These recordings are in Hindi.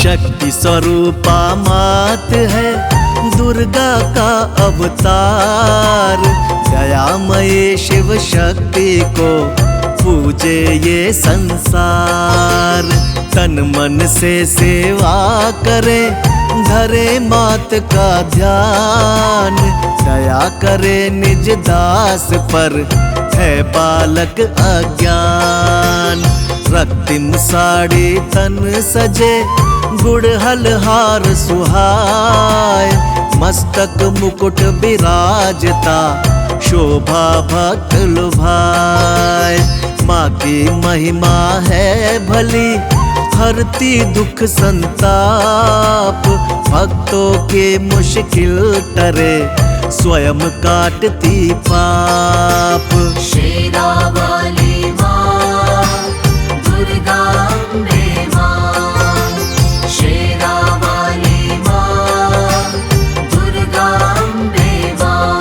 शक्ति स्वरूपा मात है दुर्गा का अवतार। दयामय शिव शक्ति को पूजे ये संसार। तन मन से सेवा करे धरे मात का ध्यान। दया करे निज दास पर है बालक अज्ञान। रक्तिम साड़ी तन सजे गुड़हल हार सुहाय। मस्तक मुकुट विराजता शोभा भक्त लुभाए। माँ की महिमा है भली हरती दुख संताप। भक्तों के मुश्किल टरे स्वयं काटती पाप। शेरावाली माँ दुर्गा अम्बे माँ। शेरावाली माँ दुर्गा अम्बे माँ।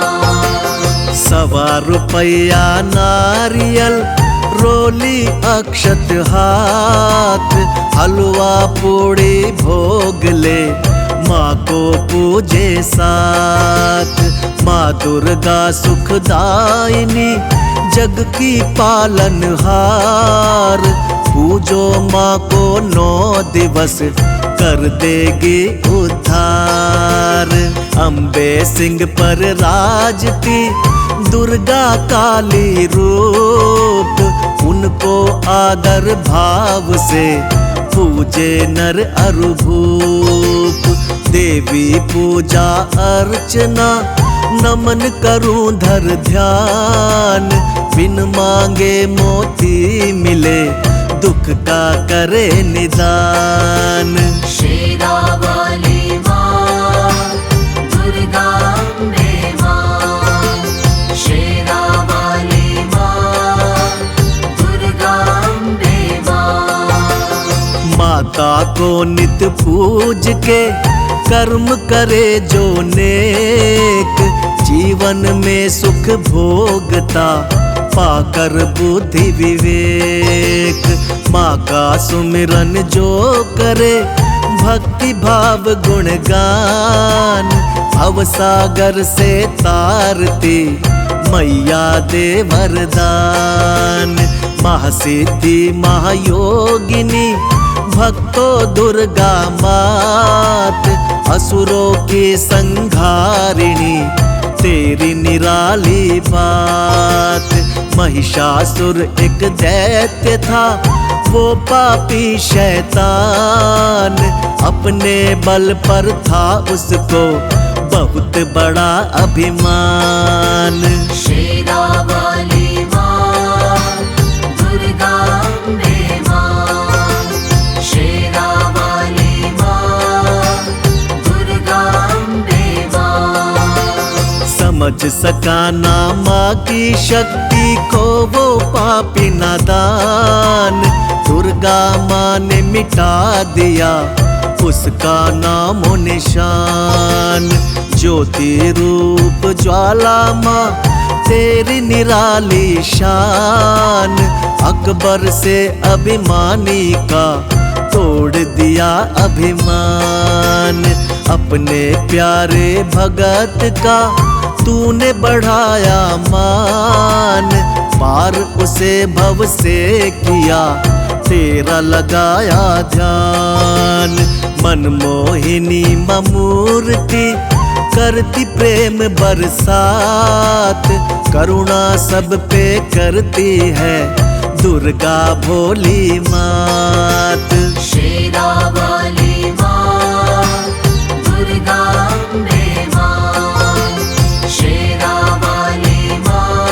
1.25 रुपया नारियल रोली अक्षत हाथ। हलवा पूड़ी भोग ले माँ को पूजे साथ। माँ दुर्गा सुखदायिनी जग की पालनहार। पूजो माँ को 9 दिवस कर देगी उद्धार। अम्बे सिंह पर राजती दुर्गा काली रूप। उनको आदर भाव से पूजे नर अरु भूप। देवी पूजा अर्चना नमन करूं धर ध्यान। बिन मांगे मोती मिले दुख का करे निदान। शेरावाली माँ दुर्गा अम्बे माँ। शेरावाली माँ दुर्गा अम्बे माँ। माता को नित पूज के कर्म करे जो नेक। जीवन में सुख भोगता पाकर बुद्धि विवेक। माँ का सुमिरन जो करे भक्ति भाव गुणगान। भवसागर से तारती मैया दे वरदान। महासिद्धि महायोगिनी भक्तों दुर्गा मात। असुरों की संघारिणी तेरी निराली बात। महिषासुर एक दैत्य था वो पापी शैतान। अपने बल पर था उसको बहुत बड़ा अभिमान। शेरावाली माँ दुर्गा अम्बे माँ। शेरावाली माँ दुर्गा अम्बे माँ। समझ सका ना माँ की शक्ति को वो पापी नादान। दुर्गा माँ ने मिटा दिया उसका नामो निशान। ज्योति रूप ज्वाला माँ तेरी निराली शान। अकबर से अभिमानी का तोड़ दिया अभिमान। अपने प्यारे भगत का तूने बढ़ाया मान। पार उसे भव से किया तेरा लगाया ध्यान। मनमोहिनी ममूर्ति करती प्रेम बरसात। करुणा सब पे करती है दुर्गा भोली मात। शेरावाली माँ दुर्गा अम्बे माँ। शेरावाली माँ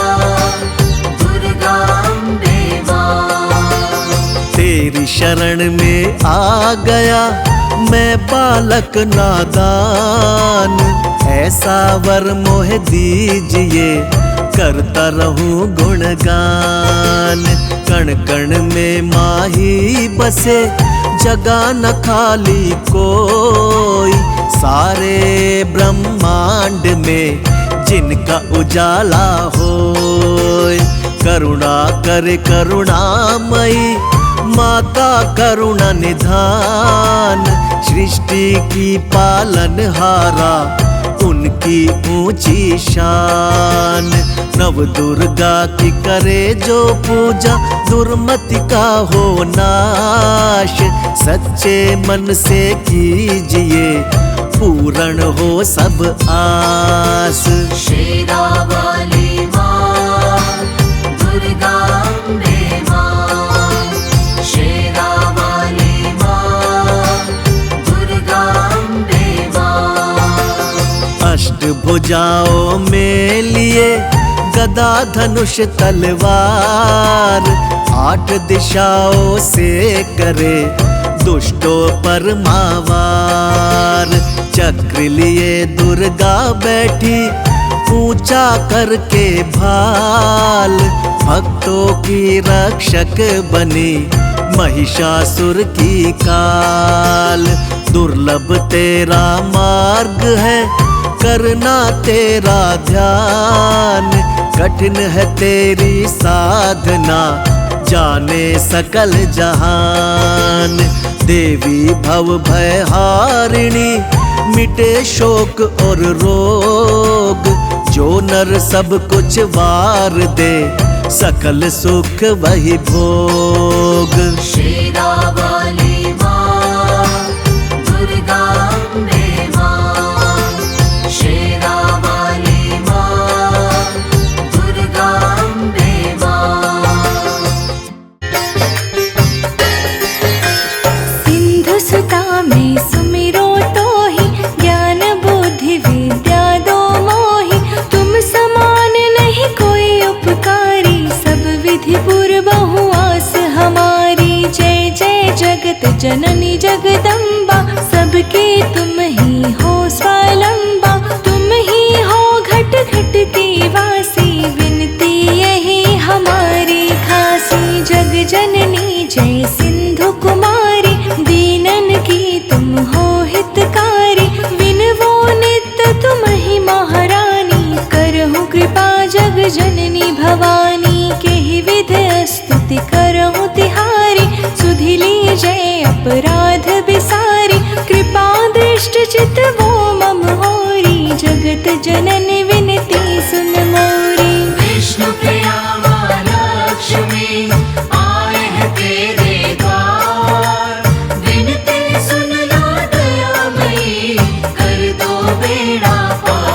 दुर्गा अम्बे माँ। तेरी शरण में आ गया मैं बालक नादान। ऐसा वर मोह दीजिए करता रहूं गुणगान। कण कण में माही बसे जगह न खाली कोई। सारे ब्रह्मांड में जिनका उजाला होय। करुणा करे करुणामयी माता करुणा निधान, सृष्टि की पालनहारा, उनकी ऊंची शान। नव दुर्गा की करे जो पूजा, दुर्मति का हो नाश। सच्चे मन से कीजिए, पूर्ण हो सब आस। शेरा वाली माँ, दुर्गा अम्बे माँ, शेरा वाली माँ, दुर्गा अम्बे माँ। अष्टभुजाओं में लिए गदा धनुष तलवार, 8 दिशाओं से करे दुष्टों पर मावार। चक्र लिए दुर्गा बैठी, ऊंचा करके भाल, भक्तों की रक्षक बनी, महिषासुर की काल। दुर्लभ तेरा मार्ग है, करना तेरा ध्यान, कठिन है तेरी साधना, जाने सकल जहान। देवी भव भय हारिणी, मिटे शोक और रोग, जो नर सब कुछ वार दे, सकल सुख वही भोग। शेरा वाली माँ, दुर्गा अम्बे माँ, शेरा वाली माँ, दुर्गा अम्बे माँ। सिंधु सुता में सुमिरो तो ही, ज्ञान बुद्धि विद्या दो मोहि। तुम समान नहीं कोई उपकारी, सब विधि पूर्वहु आस हमारी। जय जय जगत जननी जगदम्बा, सबके तुम ही हो स्वावलंबा। तुम ही हो घट घट की वासी, विनती यही हमारी खासी। जग जननी जय सिंधु कुमारी, दीनन की तुम हो हितकारी। विनवो नित्य तुम ही महारानी, करहु कृपा जग जननी भवानी। के ही विध स्तुति करहु तिहारी, सुधि लीजय अपराध बिसारी। कृपा दृष्टि चित वो मम होरी, जगत जननी विनती सुन मोरी। विष्णु प्रिया माँ लक्ष्मी, आए हैं तेरे द्वार। विनती सुन लो दयामयी, कर दो बेड़ा पार।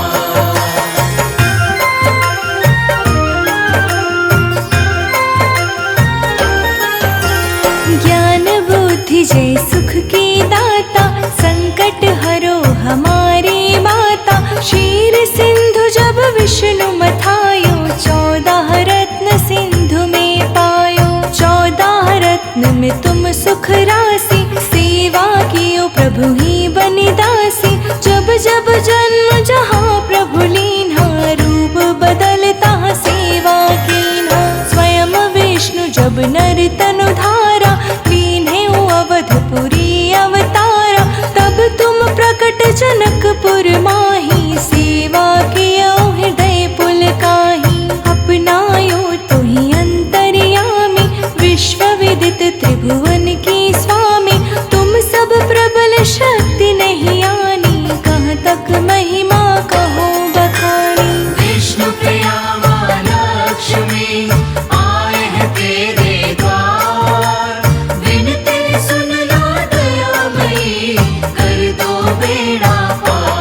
ज्ञान बुद्धि जय सुख की दाता, संकट हरो हमारी माता। क्षीर सिंधु जब विष्णु मथायो, 14 रत्न सिंधु में पायो। 14 रत्न में तुम सुख राशि, सेवा कियो प्रभु ही बनि दासी। जब जब जन्म जहाँ प्रभु लीन्हा, रूप बदलता सेवा कीन्हा। स्वयं विष्णु जब नर तनु धारा, लीन्हे अवधपुरी अवतारा। तब तुम प्रकट जनकपुर माही, सेवा कियो हृदय पुलकाही। अपनायो तो ही अंतर्यामी, विश्व विदित त्रिभुवन की स्वामी। तुम सब प्रबल शक्ति नहीं आनी, कहाँ तक महिमा कहो बखानी। विष्णु प्रिया माँ लक्ष्मी, आए हैं तेरे द्वार। विनती सुन लो दयामयी, कर दो बेड़ा पार।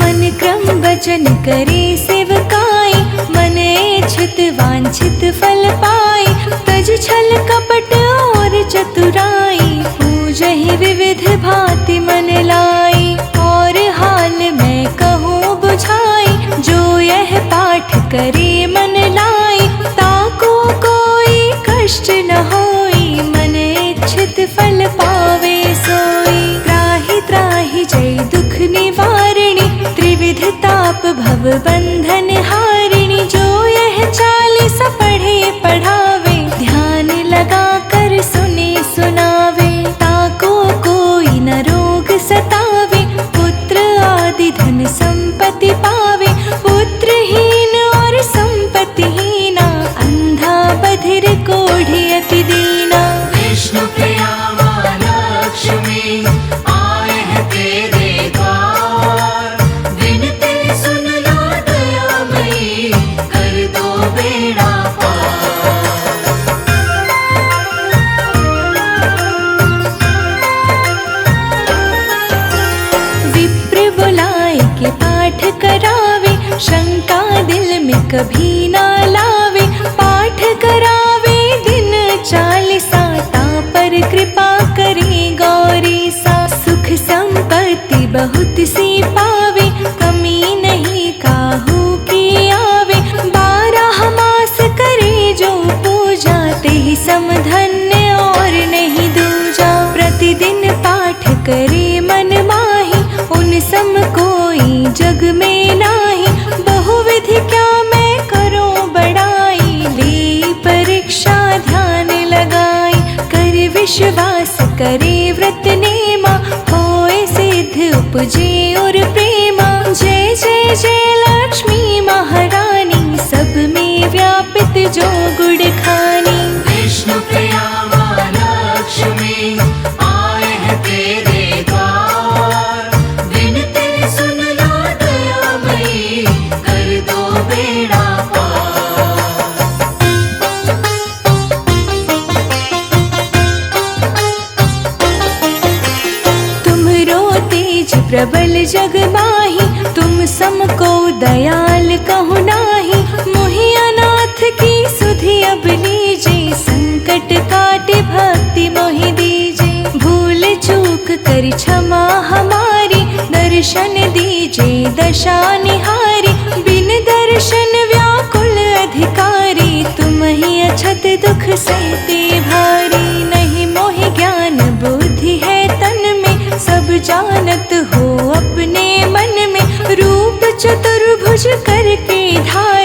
मन क्रम वचन करे सेवकाई, मन इच्छित वांछित फल पाई। तज छल कपट और चतुराई, पूजहि विविध भांति मन लाई। और हाल मैं कहूँ बुझाई, जो यह पाठ करे मन लाई। ताको कोई कष्ट न होई, मन इच्छित फल पावे सोई। त्राहि त्राहि जय दुख निवारिणी, त्रिविध ताप भव बंधन हारिणी। जो यह 40 पढ़े पढ़ावे, ध्यान लगा कर सुने सुनावे। ताको कोई न रोग सतावे, पुत्र आदि धन संपत्ति पावे। कभी ना लावे, पाठ करावे दिन 40 ता पर कृपा करे गौरी सा। सुख संपत्ति बहुत सी पावे, कमी नहीं काहू की आवे। 12 मास करे जो पूजा, ते ही समधन्य और नहीं दूजा। प्रतिदिन पाठ करे मन माही, उन सम कोई जग में नाही। बहुविधि क्या मैं करूं बड़ाई, ले परीक्षा ध्यान लगाई। कर विश्वास करे व्रत नेमा, होए सिद्ध उपजे और प्रेमा। जय जय जय लक्ष्मी महारानी, सब में व्यापित जो गुण खानी। विष्णु प्रिया माँ लक्ष्मी, आए हैं तेरे द्वार। विनती सुन लो दयामयी, कर दो बेड़ा पार। तुमरो तेज प्रबल जग माही, तुम सम को दयाल कहु नाही। मोहि अनाथ की सुधि अब लीजे, संकट काटे भक्ति मोहि दीजे। भूल चूक कर क्षमा हमारी, दर्शन दीजे दशा निहारी। बिन दर्शन व्याकुल अधिकारी, तुम ही अछत दुख सहते भारी। नहीं मोहि ज्ञान बुद्धि है तन में, सब जानत हो अपने मन में। रूप चतुर्भुज करके धार,